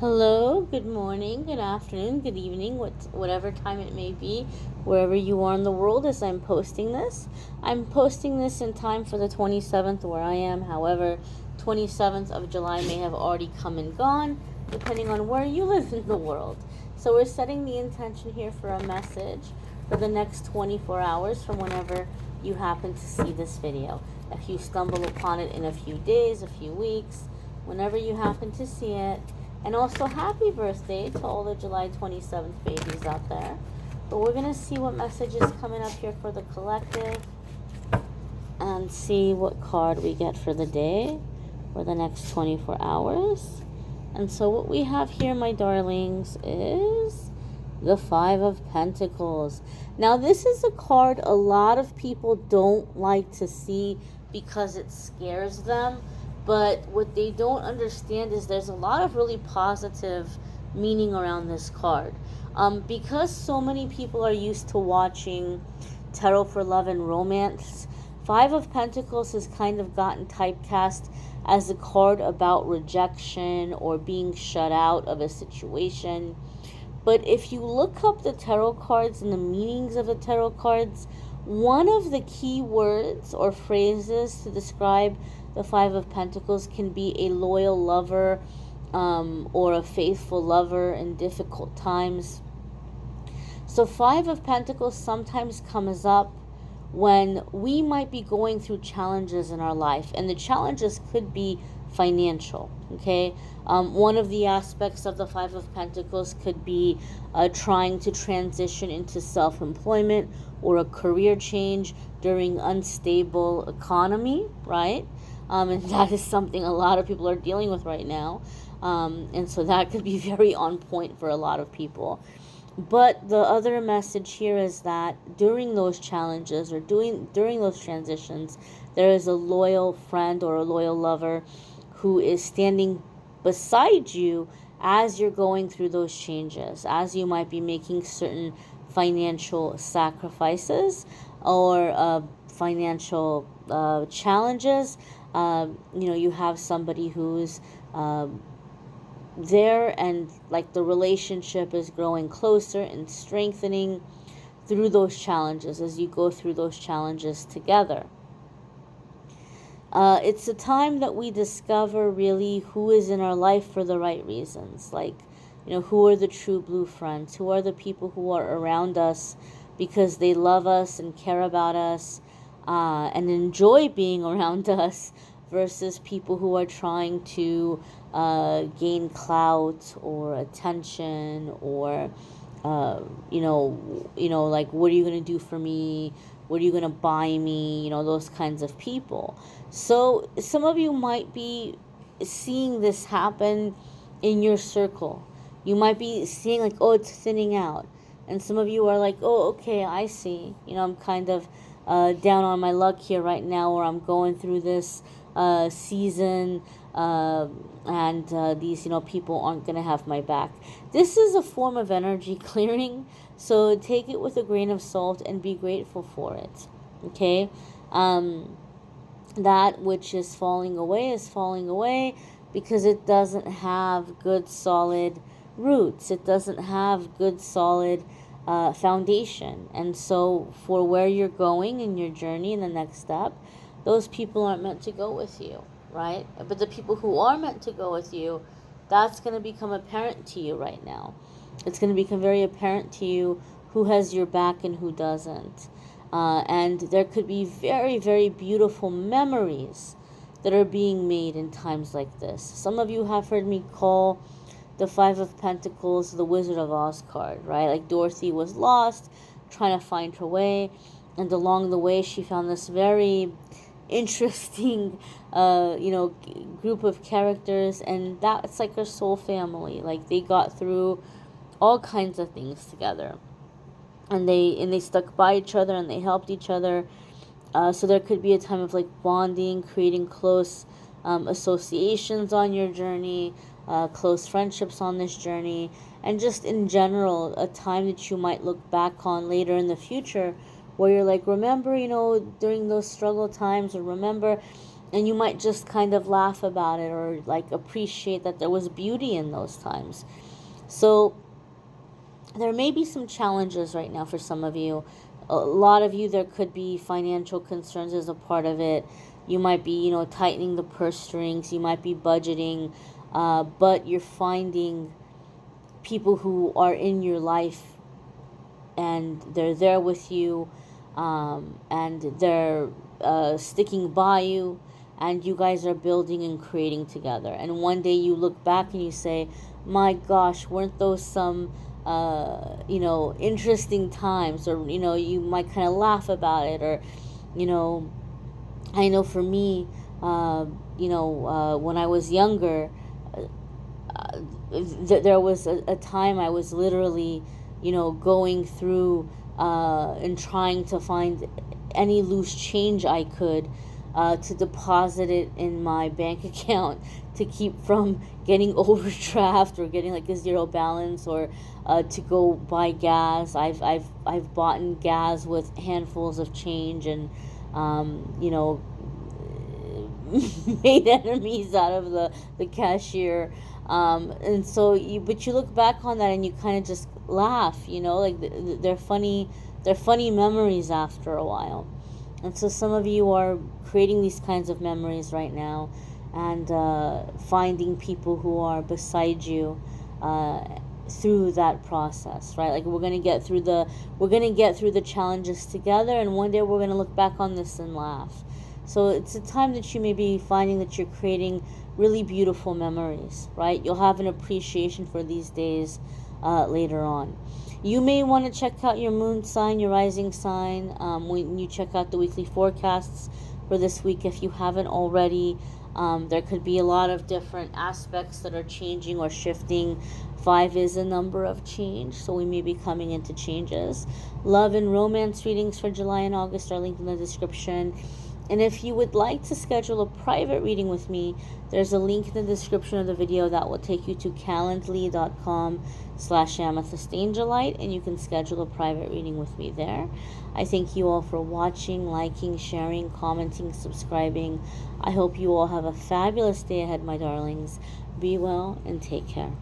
Hello, good morning, good afternoon, good evening, whatever time it may be, wherever you are in the world as I'm posting this. I'm posting this in time for the 27th where I am. However, 27th of July may have already come and gone, depending on where you live in the world. So we're setting the intention here for a message for the next 24 hours from whenever you happen to see this video. If you stumble upon it in a few days, a few weeks, whenever you happen to see it. And also, happy birthday to all the July 27th babies out there. But we're going to see what message is coming up here for the collective and see what card we get for the day for the next 24 hours. And so what we have here, my darlings, is the Five of Pentacles. Now, this is a card a lot of people don't like to see because it scares them. But what they don't understand is there's a lot of really positive meaning around this card. Because so many people are used to watching tarot for love and romance, Five of Pentacles has kind of gotten typecast as a card about rejection or being shut out of a situation. But if you look up the tarot cards and the meanings of the tarot cards, one of the key words or phrases to describe the Five of Pentacles can be a loyal lover or a faithful lover in difficult times. So Five of Pentacles sometimes comes up when we might be going through challenges in our life, and the challenges could be financial. Okay, one of the aspects of the Five of Pentacles could be trying to transition into self-employment or a career change during unstable economy, right? And that is something a lot of people are dealing with right now, and so that could be very on point for a lot of people. But the other message here is that during those challenges or during those transitions, there is a loyal friend or a loyal lover who is standing beside you as you're going through those changes, as you might be making certain financial sacrifices or financial challenges. You have somebody who's there, and like the relationship is growing closer and strengthening through those challenges as you go through those challenges together. It's a time that we discover really who is in our life for the right reasons. Like, who are the true blue friends? Who are the people who are around us because they love us and care about us and enjoy being around us, versus people who are trying to gain clout or attention or like, what are you going to do for me? What are you going to buy me? Those kinds of people. So some of you might be seeing this happen in your circle. You might be seeing like, oh, it's thinning out. And some of you are like, oh, okay, I see. I'm kind of down on my luck here right now, or I'm going through this season, and these people aren't going to have my back. This is a form of energy clearing, so take it with a grain of salt and be grateful for it. Okay, that which is falling away because it doesn't have good solid roots. It doesn't have good solid foundation. And so for where you're going in your journey in the next step, those people aren't meant to go with you, right? But the people who are meant to go with you, that's going to become apparent to you right now. It's going to become very apparent to you who has your back and who doesn't. And there could be very, very beautiful memories that are being made in times like this. Some of you have heard me call the Five of Pentacles the Wizard of Oz card, right? Like Dorothy was lost, trying to find her way, and along the way she found this very interesting group of characters, and that's like her soul family. Like, they got through all kinds of things together, and they stuck by each other, and they helped each other. So there could be a time of like bonding, creating close associations on your journey, close friendships on this journey, and just in general a time that you might look back on later in the future where you're like, remember, during those struggle times, or remember And you might just kind of laugh about it, or like appreciate that there was beauty in those times. So there may be some challenges right now for some of you. A lot of you, there could be financial concerns as a part of it. You might be, tightening the purse strings. You might be budgeting, but you're finding people who are in your life, and they're there with you, and they're sticking by you, and you guys are building and creating together. And one day you look back and you say, my gosh, weren't those some interesting times? Or you might kind of laugh about it. Or I know for me, when I was younger, there was a time I was literally going through and trying to find any loose change I could, to deposit it in my bank account, to keep from getting overdraft or getting like a zero balance, or to go buy gas. I've bought gas with handfuls of change, and made enemies out of the cashier. And so but you look back on that and you kind of just laugh, like they're funny memories after a while. And so some of you are creating these kinds of memories right now, and finding people who are beside you through that process, right? Like we're gonna get through the challenges together, and one day we're gonna look back on this and laugh. So it's a time that you may be finding that you're creating really beautiful memories, right? You'll have an appreciation for these days later on. You may want to check out your moon sign, your rising sign, when you check out the weekly forecasts for this week if you haven't already. There could be a lot of different aspects that are changing or shifting. 5 is a number of change, so we may be coming into changes. Love and romance readings for July and August are linked in the description. And if you would like to schedule a private reading with me, there's a link in the description of the video that will take you to calendly.com/amethystangelite, and you can schedule a private reading with me there. I thank you all for watching, liking, sharing, commenting, subscribing. I hope you all have a fabulous day ahead, my darlings. Be well and take care.